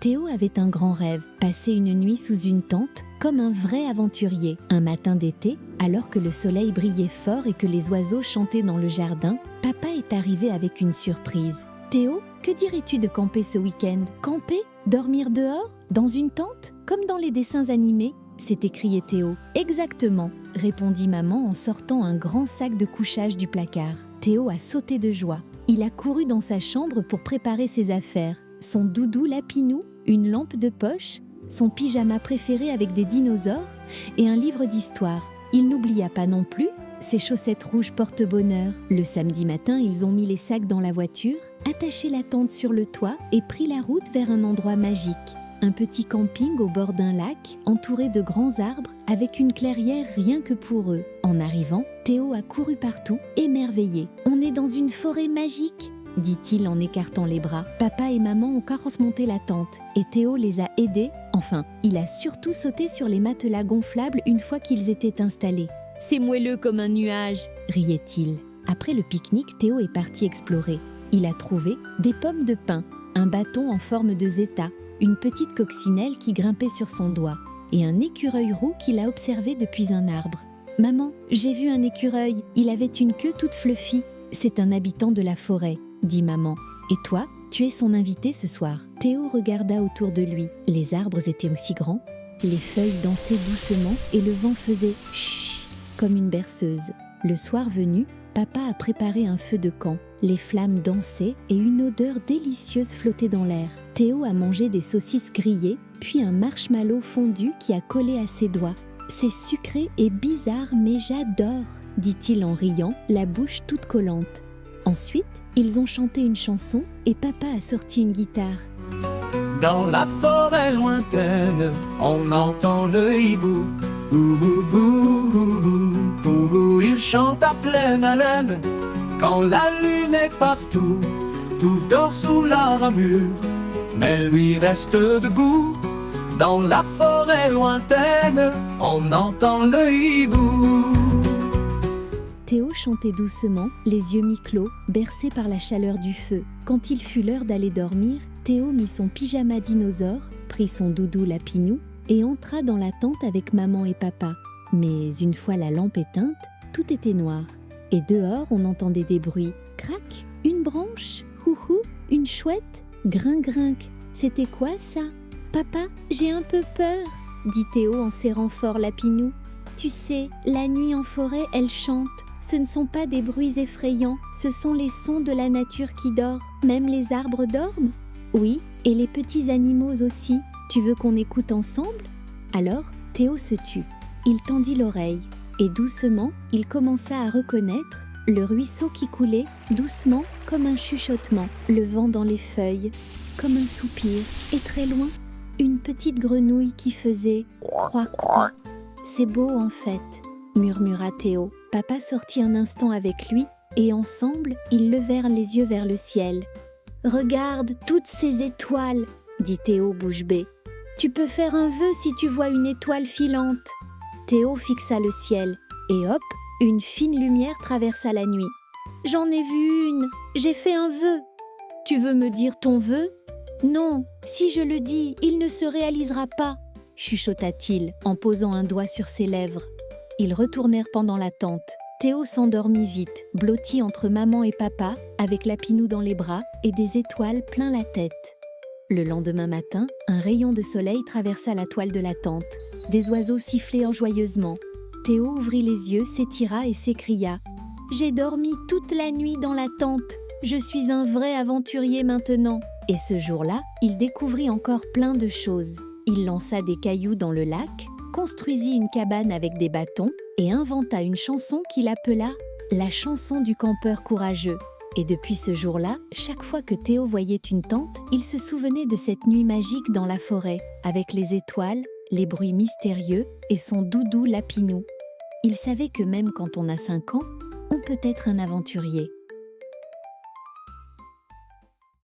Théo avait un grand rêve, passer une nuit sous une tente comme un vrai aventurier. Un matin d'été, alors que le soleil brillait fort et que les oiseaux chantaient dans le jardin, papa est arrivé avec une surprise. « Théo, que dirais-tu de camper ce week-end ? Camper ? Dormir dehors ? Dans une tente ? Comme dans les dessins animés ?» s'est écrié Théo. « Exactement !» répondit maman en sortant un grand sac de couchage du placard. Théo a sauté de joie. Il a couru dans sa chambre pour préparer ses affaires. Son doudou lapinou, une lampe de poche, son pyjama préféré avec des dinosaures et un livre d'histoire. Il n'oublia pas non plus ses chaussettes rouges porte-bonheur. Le samedi matin, ils ont mis les sacs dans la voiture, attaché la tente sur le toit et pris la route vers un endroit magique. Un petit camping au bord d'un lac, entouré de grands arbres, avec une clairière rien que pour eux. En arrivant, Théo a couru partout, émerveillé. « On est dans une forêt magique !» dit-il en écartant les bras. Papa et maman ont carrosse monté la tente et Théo les a aidés. Enfin, il a surtout sauté sur les matelas gonflables une fois qu'ils étaient installés. « C'est moelleux comme un nuage !» riait-il. Après le pique-nique, Théo est parti explorer. Il a trouvé des pommes de pin, un bâton en forme de zeta, une petite coccinelle qui grimpait sur son doigt et un écureuil roux qu'il a observé depuis un arbre. « Maman, j'ai vu un écureuil, il avait une queue toute fluffy. C'est un habitant de la forêt. » dit maman. « Et toi, tu es son invité ce soir. » Théo regarda autour de lui. Les arbres étaient aussi grands, les feuilles dansaient doucement et le vent faisait « chut » comme une berceuse. Le soir venu, papa a préparé un feu de camp. Les flammes dansaient et une odeur délicieuse flottait dans l'air. Théo a mangé des saucisses grillées, puis un marshmallow fondu qui a collé à ses doigts. « C'est sucré et bizarre, mais j'adore !» dit-il en riant, la bouche toute collante. Ensuite, ils ont chanté une chanson et papa a sorti une guitare. Dans la forêt lointaine, on entend le hibou. Ouh, il chante à pleine haleine. Quand la lune est partout, tout dort sous la ramure. Mais lui reste debout. Dans la forêt lointaine, on entend le hibou. Théo chantait doucement, les yeux mi-clos, bercé par la chaleur du feu. Quand il fut l'heure d'aller dormir, Théo mit son pyjama dinosaure, prit son doudou lapinou et entra dans la tente avec maman et papa. Mais une fois la lampe éteinte, tout était noir. Et dehors, on entendait des bruits. Crac, une branche, houhou, une chouette, grinc-grinc. C'était quoi ça ? Papa, j'ai un peu peur, dit Théo en serrant fort lapinou. Tu sais, la nuit en forêt, elle chante. Ce ne sont pas des bruits effrayants, ce sont les sons de la nature qui dort. Même les arbres dorment ? Oui, et les petits animaux aussi. Tu veux qu'on écoute ensemble ? Alors, Théo se tut. Il tendit l'oreille et doucement, il commença à reconnaître le ruisseau qui coulait doucement comme un chuchotement, le vent dans les feuilles, comme un soupir. Et très loin, une petite grenouille qui faisait « croix-croix ». « C'est beau en fait », murmura Théo. Papa sortit un instant avec lui et ensemble, ils levèrent les yeux vers le ciel. « Regarde toutes ces étoiles !» dit Théo bouche bée. « Tu peux faire un vœu si tu vois une étoile filante. » Théo fixa le ciel et hop, une fine lumière traversa la nuit. « J'en ai vu une, j'ai fait un vœu. Tu veux me dire ton vœu ? Non, si je le dis, il ne se réalisera pas. » chuchota-t-il en posant un doigt sur ses lèvres. Ils retournèrent pendant la tente. Théo s'endormit vite, blotti entre maman et papa, avec Lapinou dans les bras et des étoiles plein la tête. Le lendemain matin, un rayon de soleil traversa la toile de la tente. Des oiseaux sifflèrent joyeusement. Théo ouvrit les yeux, s'étira et s'écria « J'ai dormi toute la nuit dans la tente. Je suis un vrai aventurier maintenant. » Et ce jour-là, il découvrit encore plein de choses. Il lança des cailloux dans le lac, construisit une cabane avec des bâtons et inventa une chanson qu'il appela « La chanson du campeur courageux ». Et depuis ce jour-là, chaque fois que Théo voyait une tente, il se souvenait de cette nuit magique dans la forêt, avec les étoiles, les bruits mystérieux et son doudou lapinou. Il savait que même quand on a 5 ans, on peut être un aventurier.